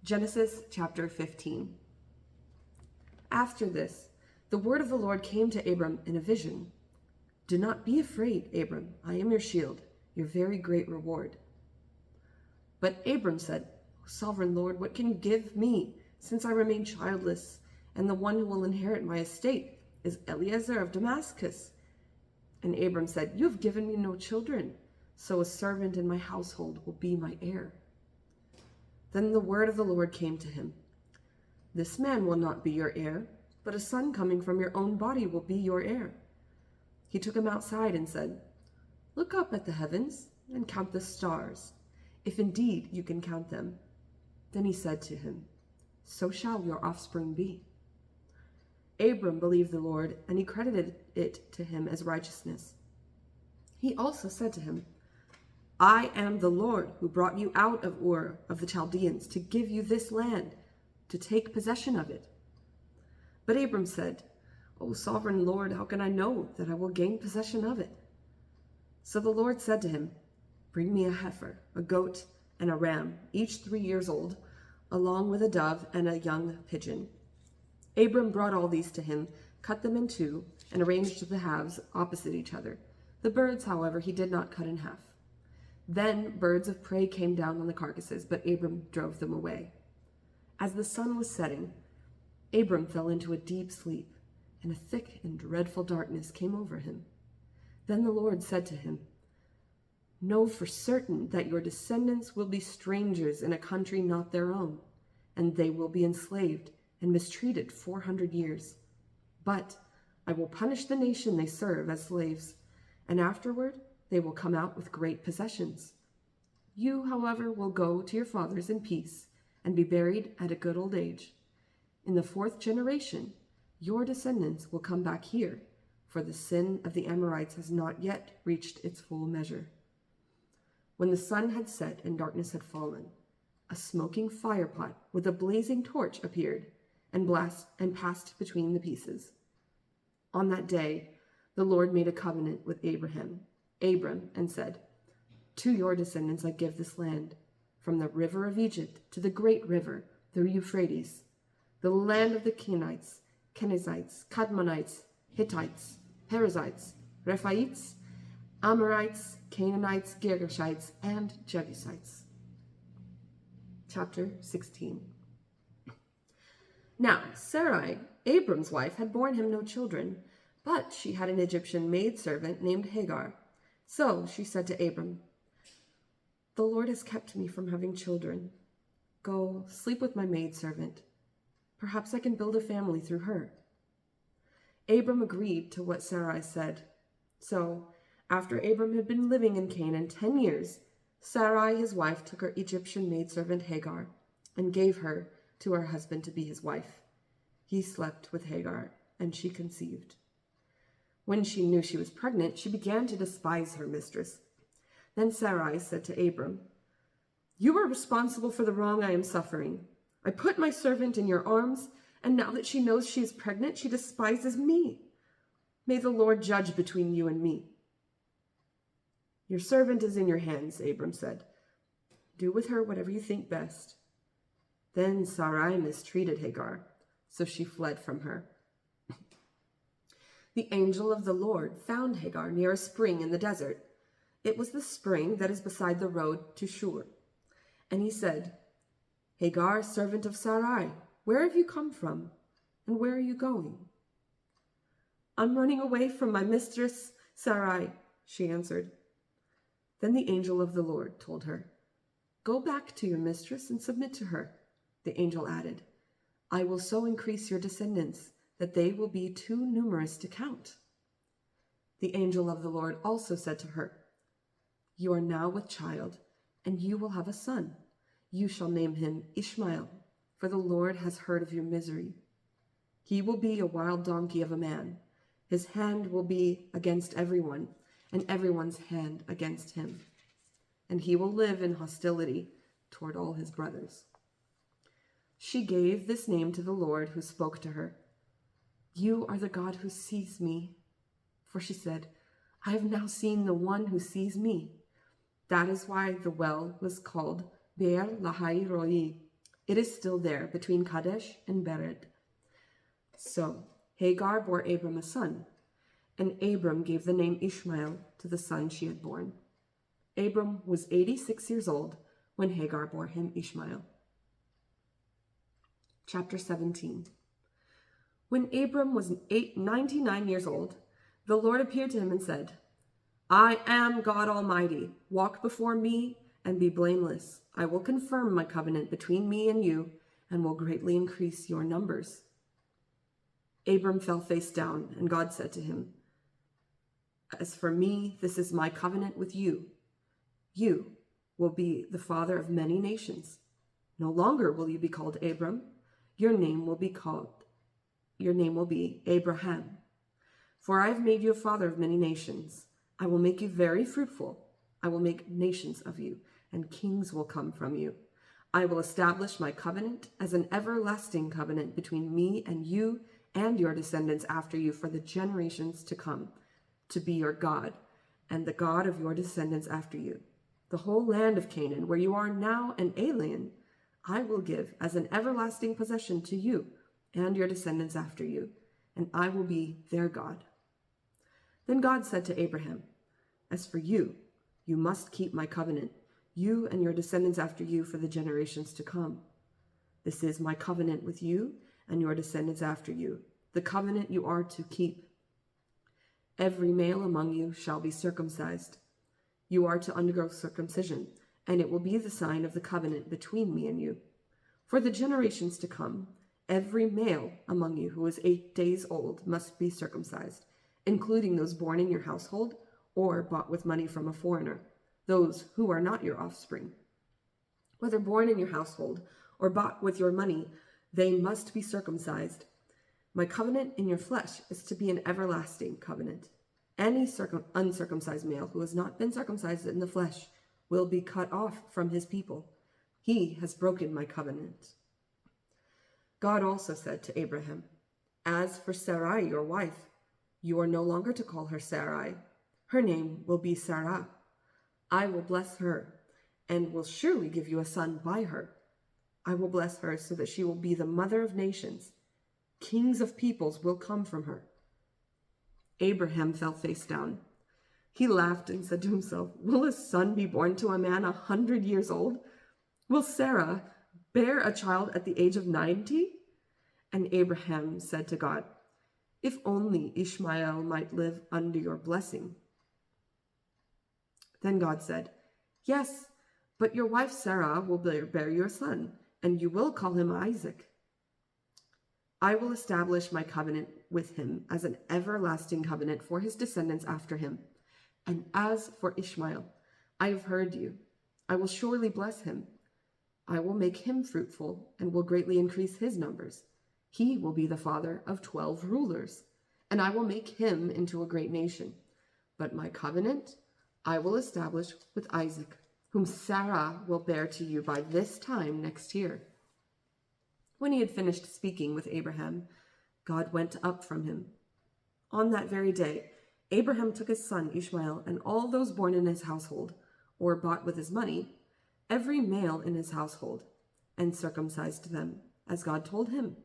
Genesis chapter 15. After this, the word of the Lord came to Abram in a vision. Do not be afraid, Abram. I am your shield, your very great reward. But Abram said, Sovereign Lord, what can you give me, since I remain childless, and the one who will inherit my estate is Eliezer of Damascus? And Abram said, You have given me no children, so a servant in my household will be my heir. Then the word of the Lord came to him. This man will not be your heir, but a son coming from your own body will be your heir. He took him outside and said, Look up at the heavens and count the stars, if indeed you can count them. Then he said to him, So shall your offspring be. Abram believed the Lord, and he credited it to him as righteousness. He also said to him, I am the Lord who brought you out of Ur of the Chaldeans to give you this land, to take possession of it. But Abram said, O sovereign Lord, how can I know that I will gain possession of it? So the Lord said to him, Bring me a heifer, a goat, and a ram, each 3 years old, along with a dove and a young pigeon. Abram brought all these to him, cut them in two, and arranged the halves opposite each other. The birds, however, he did not cut in half. Then birds of prey came down on the carcasses, but Abram drove them away. As the sun was setting, Abram fell into a deep sleep, and a thick and dreadful darkness came over him. Then the Lord said to him, Know for certain that your descendants will be strangers in a country not their own, and they will be enslaved and mistreated 400 years. But I will punish the nation they serve as slaves, and afterward they will come out with great possessions. You, however, will go to your fathers in peace and be buried at a good old age. In the 4th generation, your descendants will come back here, for the sin of the Amorites has not yet reached its full measure. When the sun had set and darkness had fallen, a smoking firepot with a blazing torch appeared and passed between the pieces. On that day, the Lord made a covenant with Abram, and said, To your descendants I give this land, from the river of Egypt to the great river, the Euphrates, the land of the Kenites, Kenizzites, Kadmonites, Hittites, Perizzites, Rephaites, Amorites, Canaanites, Girgashites, and Jebusites. Chapter 16. Now Sarai, Abram's wife, had borne him no children, but she had an Egyptian maidservant named Hagar. So she said to Abram, The Lord has kept me from having children. Go, sleep with my maidservant. Perhaps I can build a family through her. Abram agreed to what Sarai said. So, after Abram had been living in Canaan 10 years, Sarai, his wife, took her Egyptian maidservant Hagar and gave her to her husband to be his wife. He slept with Hagar, and she conceived. When she knew she was pregnant, she began to despise her mistress. Then Sarai said to Abram, You are responsible for the wrong I am suffering. I put my servant in your arms, and now that she knows she is pregnant, she despises me. May the Lord judge between you and me. Your servant is in your hands, Abram said. Do with her whatever you think best. Then Sarai mistreated Hagar, so she fled from her. The angel of the Lord found Hagar near a spring in the desert. It was the spring that is beside the road to Shur. And he said, Hagar, servant of Sarai, where have you come from, and where are you going? I'm running away from my mistress, Sarai, she answered. Then the angel of the Lord told her, Go back to your mistress and submit to her. The angel added, I will so increase your descendants that they will be too numerous to count. The angel of the Lord also said to her, You are now with child, and you will have a son. You shall name him Ishmael, for the Lord has heard of your misery. He will be a wild donkey of a man. His hand will be against everyone, and everyone's hand against him. And he will live in hostility toward all his brothers. She gave this name to the Lord who spoke to her. You are the God who sees me. For she said, I have now seen the one who sees me. That is why the well was called Beer Lahai Roi, It is still there between Kadesh and Bered. So Hagar bore Abram a son, and Abram gave the name Ishmael to the son she had borne. Abram was 86 years old when Hagar bore him Ishmael. Chapter 17. When Abram was 99 years old, the Lord appeared to him and said, I am God Almighty. Walk before me and be blameless. I will confirm my covenant between me and you and will greatly increase your numbers. Abram fell face down, and God said to him, As for me, this is my covenant with you. You will be the father of many nations. No longer will you be called Abram. Your name will be Abraham. For I have made you a father of many nations. I will make you very fruitful. I will make nations of you, and kings will come from you. I will establish my covenant as an everlasting covenant between me and you and your descendants after you for the generations to come, to be your God, and the God of your descendants after you. The whole land of Canaan, where you are now an alien, I will give as an everlasting possession to you and your descendants after you, and I will be their God. Then God said to Abraham, As for you, you must keep my covenant, you and your descendants after you for the generations to come. This is my covenant with you and your descendants after you, the covenant you are to keep. Every male among you shall be circumcised. You are to undergo circumcision, and it will be the sign of the covenant between me and you. For the generations to come, every male among you who is 8 days old must be circumcised, including those born in your household or bought with money from a foreigner, those who are not your offspring. Whether born in your household or bought with your money, they must be circumcised. My covenant in your flesh is to be an everlasting covenant. Any uncircumcised male who has not been circumcised in the flesh will be cut off from his people. He has broken my covenant. God also said to Abraham, As for Sarai, your wife, you are no longer to call her Sarai. Her name will be Sarah. I will bless her, and will surely give you a son by her. I will bless her so that she will be the mother of nations. Kings of peoples will come from her. Abraham fell face down. He laughed and said to himself, Will a son be born to a man 100 years old? Will Sarah bear a child at the age of 90? And Abraham said to God, If only Ishmael might live under your blessing. Then God said, Yes, but your wife Sarah will bear your son, and you will call him Isaac. I will establish my covenant with him as an everlasting covenant for his descendants after him. And as for Ishmael, I have heard you. I will surely bless him. I will make him fruitful and will greatly increase his numbers. He will be the father of 12 rulers, and I will make him into a great nation. But my covenant I will establish with Isaac, whom Sarah will bear to you by this time next year. When he had finished speaking with Abraham, God went up from him. On that very day, Abraham took his son Ishmael and all those born in his household, or bought with his money, every male in his household, and circumcised them, as God told him.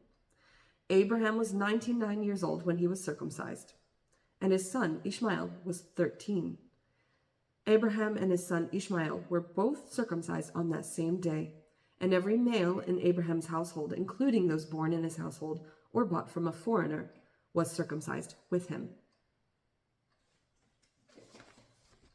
Abraham was 99 years old when he was circumcised, and his son Ishmael was 13. Abraham and his son Ishmael were both circumcised on that same day, and every male in Abraham's household, including those born in his household or bought from a foreigner, was circumcised with him.